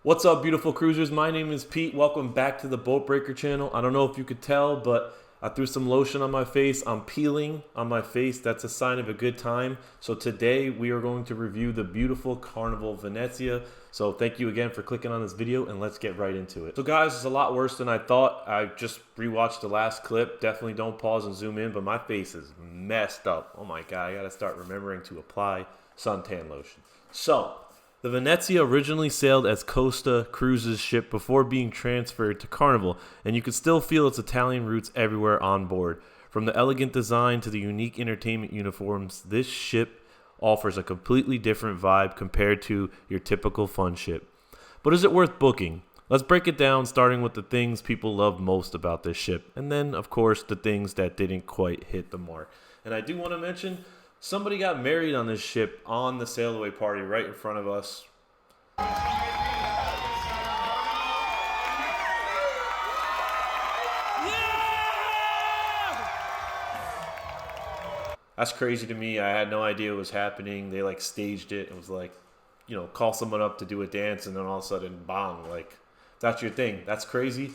What's up, beautiful cruisers? My name is Pete. Welcome back to the Boat Breaker channel. I don't know if you could tell, but I threw some lotion on my face. I'm peeling on my face. That's a sign of a good time. So today we are going to review the beautiful Carnival Venezia. So thank you again for clicking on this video, and let's get right into it. So guys, it's a lot worse than I thought. I just rewatched the last clip. Definitely don't pause and zoom in, but my face is messed up. Oh my God, I gotta start remembering to apply suntan lotion. So the Venezia originally sailed as Costa Cruises ship before being transferred to Carnival, and you can still feel its Italian roots everywhere on board. From the elegant design to the unique entertainment uniforms, this ship offers a completely different vibe compared to your typical fun ship. But is it worth booking? Let's break it down, starting with the things people love most about this ship, and then, of course, the things that didn't quite hit the mark. And I do want to mention, somebody got married on this ship on the sail away party right in front of us. That's crazy to me. I had no idea what was happening. They like staged it. It was like, call someone up to do a dance, and then all of a sudden, bang, like that's your thing. That's crazy.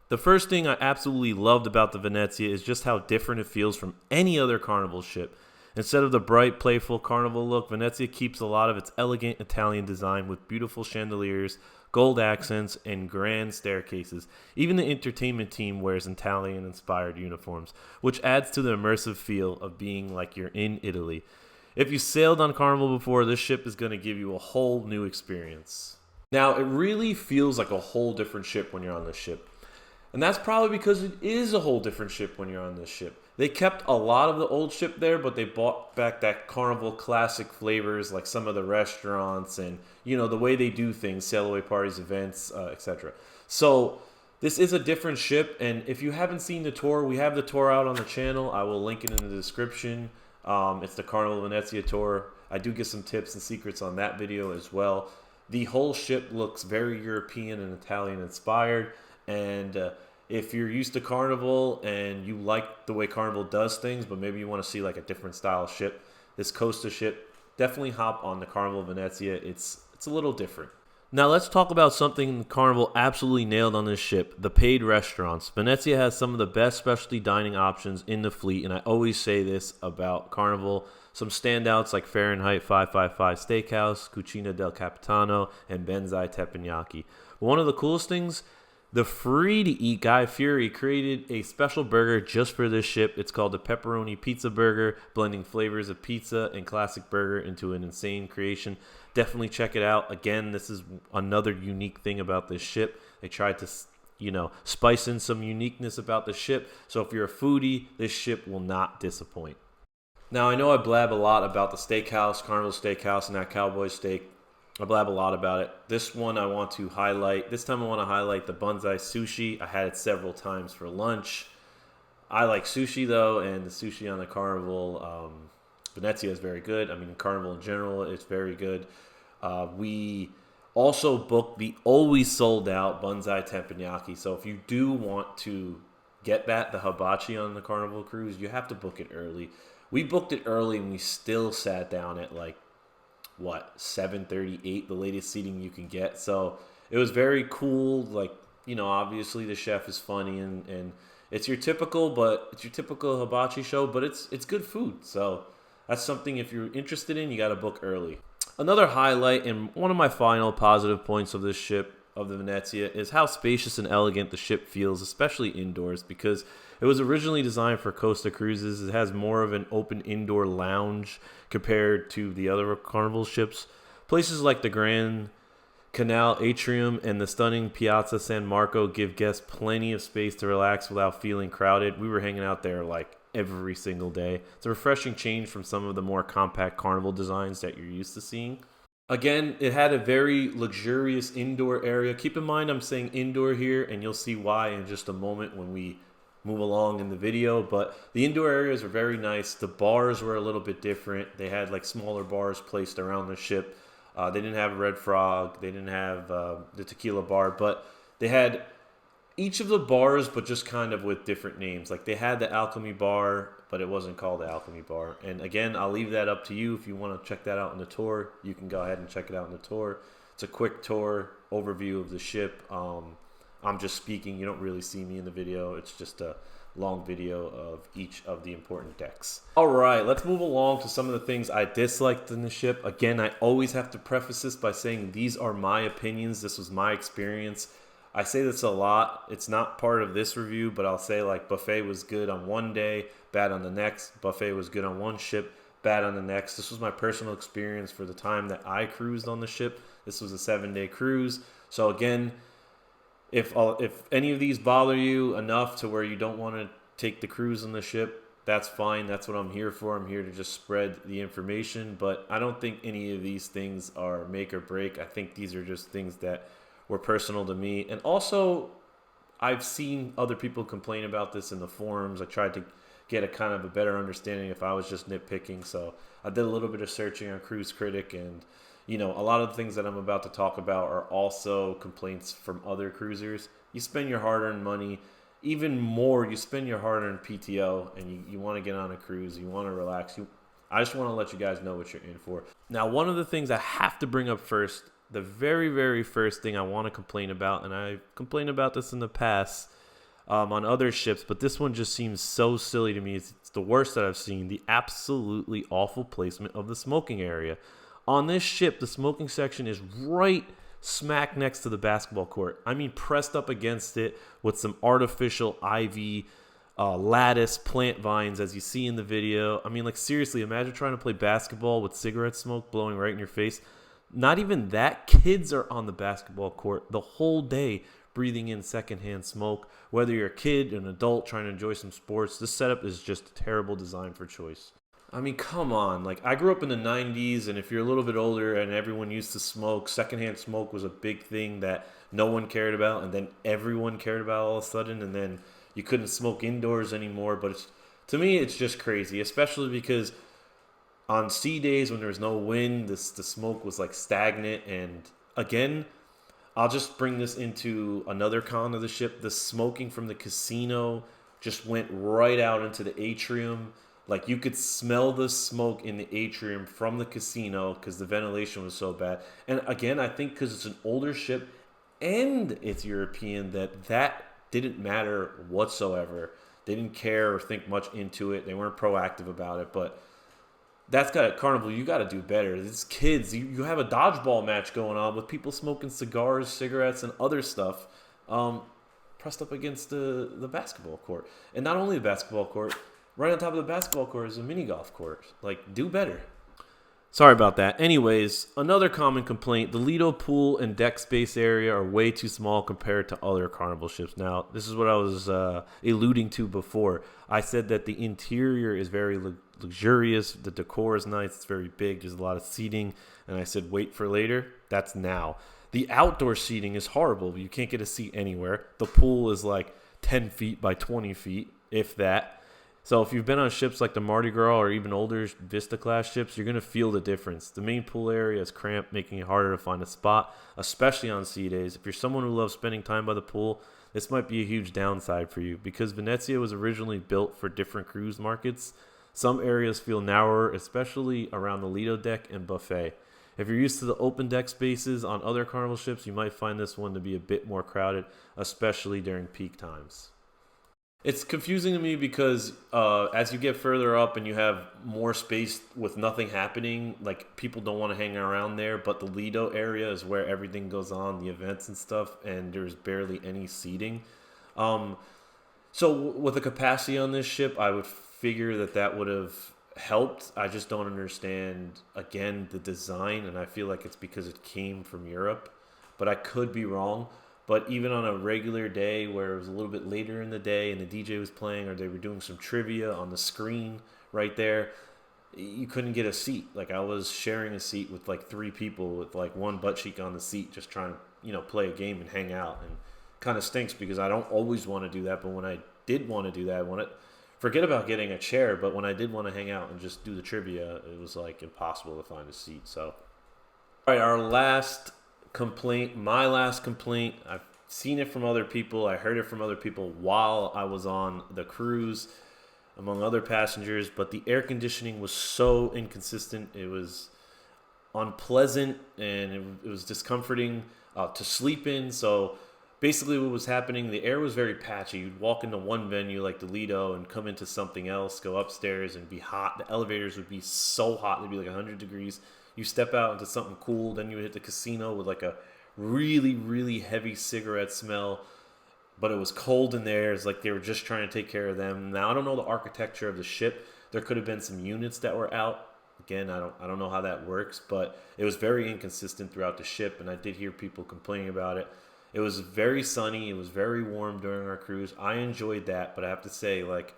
The first thing I absolutely loved about the Venezia is just how different it feels from any other Carnival ship. Instead of the bright, playful Carnival look, Venezia keeps a lot of its elegant Italian design with beautiful chandeliers, gold accents, and grand staircases. Even the entertainment team wears Italian-inspired uniforms, which adds to the immersive feel of being like you're in Italy. If you sailed on Carnival before, this ship is going to give you a whole new experience. Now, it really feels like a whole different ship when you're on this ship. And that's probably because it is a whole different ship when you're on this ship. They kept a lot of the old ship there, but they brought back that Carnival classic flavors, like some of the restaurants and, the way they do things, sail away parties, events, etc. So this is a different ship, and if you haven't seen the tour, we have the tour out on the channel. I will link it in the description. It's the Carnival Venezia tour. I do get some tips and secrets on that video as well. The whole ship looks very European and Italian inspired, and if you're used to Carnival and you like the way Carnival does things, but maybe you want to see like a different style ship, this Costa ship, definitely hop on the Carnival Venezia. It's a little different. Now let's talk about something Carnival absolutely nailed on this ship, the paid restaurants. Venezia has some of the best specialty dining options in the fleet, and I always say this about Carnival. Some standouts like Fahrenheit 555 Steakhouse, Cucina del Capitano, and Benzai Teppanyaki. One of the coolest things, the free-to-eat Guy Fieri created a special burger just for this ship. It's called the Pepperoni Pizza Burger, blending flavors of pizza and classic burger into an insane creation. Definitely check it out. Again, this is another unique thing about this ship. They tried to, spice in some uniqueness about the ship. So if you're a foodie, this ship will not disappoint. Now, I know I blab a lot about the steakhouse, Carnival Steakhouse, and that cowboy steak. I blab a lot about it. This one I want to highlight. This time I want to highlight the Bonsai Sushi. I had it several times for lunch. I like sushi though, and the sushi on the Carnival Venezia is very good. I mean, Carnival in general is very good. We also booked the always sold out Bonsai Teppanyaki. So if you do want to get that, the hibachi on the Carnival cruise, you have to book it early. We booked it early and we still sat down at 7:38, the latest seating you can get. So it was very cool. Obviously the chef is funny and it's your typical hibachi show, but it's good food. So that's something, if you're interested in, you got to book early. Another highlight and one of my final positive points of this ship, of the Venezia, is how spacious and elegant the ship feels, especially indoors, because it was originally designed for Costa Cruises. It has more of an open indoor lounge compared to the other Carnival ships. Places like the Grand Canal Atrium and the stunning Piazza San Marco give guests plenty of space to relax without feeling crowded. We were hanging out there every single day. It's a refreshing change from some of the more compact Carnival designs that you're used to seeing. Again, it had a very luxurious indoor area. Keep in mind I'm saying indoor here, and you'll see why in just a moment when we move along in the video. But the indoor areas are very nice. The bars were a little bit different. They had smaller bars placed around the ship. They didn't have Red Frog. They didn't have the tequila bar, but they had each of the bars, but just kind of with different names. Like they had the Alchemy Bar, but it wasn't called the Alchemy Bar. And again, I'll leave that up to you. If you want to check that out in the tour, you can go ahead and check it out in the tour. It's a quick tour overview of the ship. I'm just speaking. You don't really see me in the video. It's just a long video of each of the important decks. All right, let's move along to some of the things I disliked in the ship. Again, I always have to preface this by saying these are my opinions. This was my experience. I say this a lot. It's not part of this review, but I'll say like buffet was good on one day, bad on the next. Buffet was good on one ship, bad on the next. This was my personal experience for the time that I cruised on the ship. This was a 7-day cruise. So again, if any of these bother you enough to where you don't want to take the cruise on the ship, that's fine. That's what I'm here for. I'm here to just spread the information. But I don't think any of these things are make or break. I think these are just things that were personal to me. And also, I've seen other people complain about this in the forums. I tried to get a kind of a better understanding if I was just nitpicking. So I did a little bit of searching on Cruise Critic, and a lot of the things that I'm about to talk about are also complaints from other cruisers. You spend your hard-earned money, even more, you spend your hard-earned PTO, and you want to get on a cruise, you want to relax. I just want to let you guys know what you're in for. Now, one of the things I have to bring up first, the very, very first thing I want to complain about, and I've complained about this in the past on other ships, but this one just seems so silly to me. It's the worst that I've seen, the absolutely awful placement of the smoking area. On this ship, the smoking section is right smack next to the basketball court. I mean, pressed up against it with some artificial ivy, lattice, plant vines, as you see in the video. I mean, like, seriously, imagine trying to play basketball with cigarette smoke blowing right in your face. Not even that. Kids are on the basketball court the whole day breathing in secondhand smoke. Whether you're a kid, an adult trying to enjoy some sports, this setup is just a terrible design for choice. I mean, come on. Like, I grew up in the 90s, and if you're a little bit older and everyone used to smoke, secondhand smoke was a big thing that no one cared about, and then everyone cared about all of a sudden, and then you couldn't smoke indoors anymore. But to me, it's just crazy, especially because on sea days when there was no wind, the smoke was like stagnant. And again, I'll just bring this into another con of the ship. The smoking from the casino just went right out into the atrium. Like, you could smell the smoke in the atrium from the casino because the ventilation was so bad. And again, I think because it's an older ship and it's European, that didn't matter whatsoever. They didn't care or think much into it. They weren't proactive about it. But that's got a Carnival. You got to do better. It's kids. You have a dodgeball match going on with people smoking cigars, cigarettes, and other stuff pressed up against the basketball court. And not only the basketball court, right on top of the basketball court is a mini golf course. Like, do better. Sorry about that. Anyways, another common complaint, the Lido pool and deck space area are way too small compared to other Carnival ships. Now, this is what I was alluding to before. I said that the interior is very luxurious. The decor is nice. It's very big. There's a lot of seating. And I said, wait for later. That's now. The outdoor seating is horrible. You can't get a seat anywhere. The pool is like 10 feet by 20 feet, if that. So if you've been on ships like the Mardi Gras or even older Vista class ships, you're going to feel the difference. The main pool area is cramped, making it harder to find a spot, especially on sea days. If you're someone who loves spending time by the pool, this might be a huge downside for you. Because Venezia was originally built for different cruise markets, some areas feel narrower, especially around the Lido deck and buffet. If you're used to the open deck spaces on other Carnival ships, you might find this one to be a bit more crowded, especially during peak times. It's confusing to me because as you get further up and you have more space with nothing happening, like, people don't want to hang around there, but the Lido area is where everything goes on, the events and stuff, and there's barely any seating. So with the capacity on this ship, I would figure that would have helped. I just don't understand, again, the design, and I feel like it's because it came from Europe, but I could be wrong. But even on a regular day where it was a little bit later in the day and the DJ was playing or they were doing some trivia on the screen right there, you couldn't get a seat. Like, I was sharing a seat with like 3 people with like one butt cheek on the seat just trying to, play a game and hang out. And kind of stinks because I don't always want to do that. But when I did want to do that, forget about getting a chair. But when I did want to hang out and just do the trivia, it was like impossible to find a seat. So, all right, our last complaint, my last complaint. I've seen it from other people. I heard it from other people while I was on the cruise, among other passengers. But the air conditioning was so inconsistent. It was unpleasant, and it was discomforting to sleep in. So basically what was happening, the air was very patchy. You'd walk into one venue like the Lido and come into something else, go upstairs and be hot. The elevators would be so hot, they'd be like 100 degrees. You step out into something cool, then you would hit the casino with like a really, really heavy cigarette smell. But it was cold in there. It's like they were just trying to take care of them. Now, I don't know the architecture of the ship. There could have been some units that were out. Again, I don't know how that works, but it was very inconsistent throughout the ship, and I did hear people complaining about it. It was very sunny. It was very warm during our cruise. I enjoyed that, but I have to say, like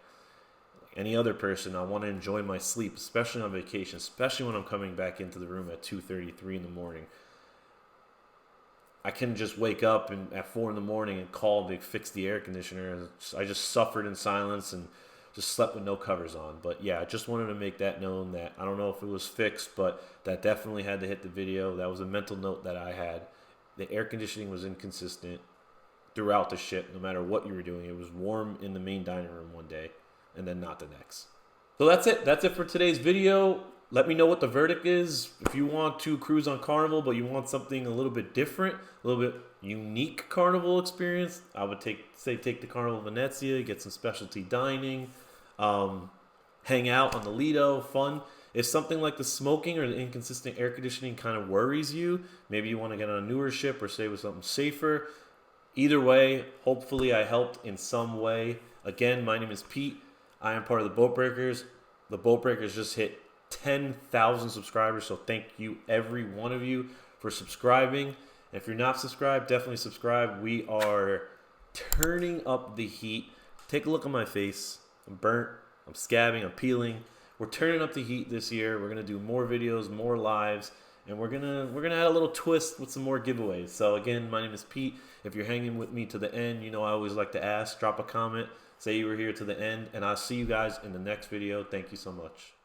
any other person, I want to enjoy my sleep, especially on vacation, especially when I'm coming back into the room at 2:33 in the morning. I can just wake up and at 4 in the morning and call and they fix the air conditioner. I just suffered in silence and just slept with no covers on. But yeah, I just wanted to make that known that I don't know if it was fixed, but that definitely had to hit the video. That was a mental note that I had. The air conditioning was inconsistent throughout the ship, no matter what you were doing. It was warm in the main dining room one day and then not the next. So that's it. That's it for today's video. Let me know what the verdict is. If you want to cruise on Carnival, but you want something a little bit different, a little bit unique Carnival experience, I would take the Carnival Venezia, get some specialty dining, hang out on the Lido, fun. If something like the smoking or the inconsistent air conditioning kind of worries you, maybe you want to get on a newer ship or stay with something safer. Either way, hopefully I helped in some way. Again, my name is Pete. I am part of the Boat Breakers. The Boat Breakers just hit 10,000 subscribers, so thank you every one of you for subscribing. And if you're not subscribed, definitely subscribe. We are turning up the heat. Take a look at my face. I'm burnt, I'm scabbing, I'm peeling. We're turning up the heat this year. We're gonna do more videos, more lives, and we're gonna add a little twist with some more giveaways. So again, my name is Pete. If you're hanging with me to the end, you know I always like to ask, drop a comment, say you were here to the end, and I'll see you guys in the next video. Thank you so much.